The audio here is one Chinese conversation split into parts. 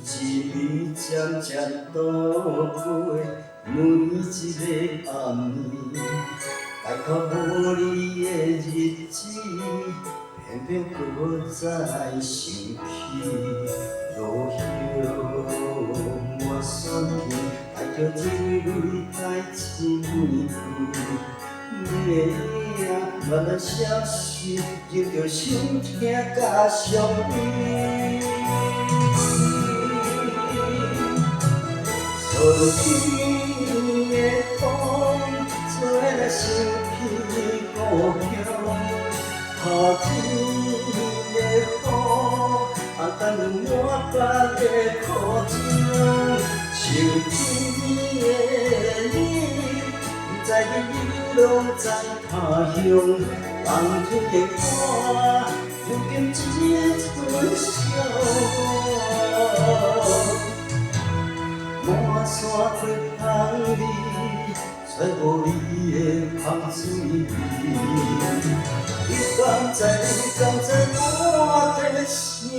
日渐渐倒过，每一个暗暝，该较无你的日子，偏偏搁再想起。落叶满山遍，爱着一蕊带情句。你的影慢慢消失，仍着心痛甲伤悲。春天的风，吹来想起故乡；夏天的雨，等满腹的苦情；秋天的你，不知你流浪在他乡；冬天的我，如今一个春宵。满山花香味，找无你的香水味。你敢知？你敢知？我在想你。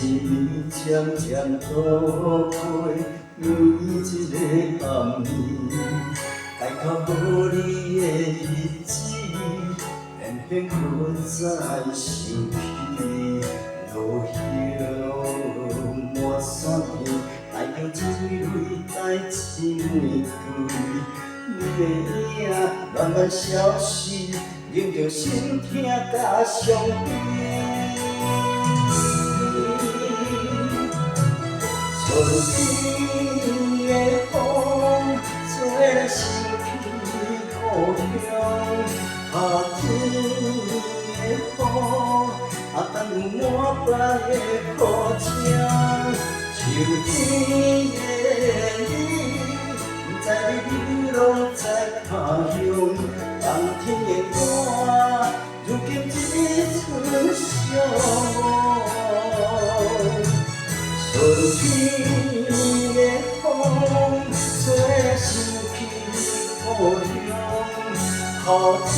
一年渐渐倒过，每一个暗暝，该较无你的日子，偏偏搁再想起。落叶满山遍，爱着一蕊带情句。你的影慢慢消失，仍着心痛甲伤悲。春天的风，吹来想起故乡；夏天的雨，等满腹的苦情；秋天的你，不知你流浪在他乡；冬天的我，如今一春宵。春天的风，吹来想起故乡；夏天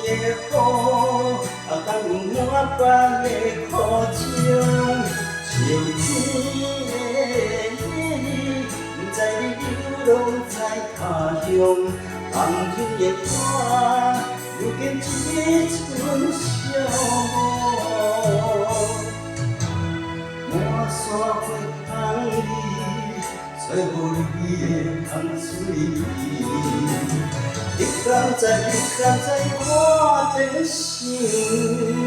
的雨，等满腹的苦情；秋天的你，不知你流浪在他乡；冬天的我，如今一春宵。满山花香味，找无你的香水味。你敢知？你敢知？我在想。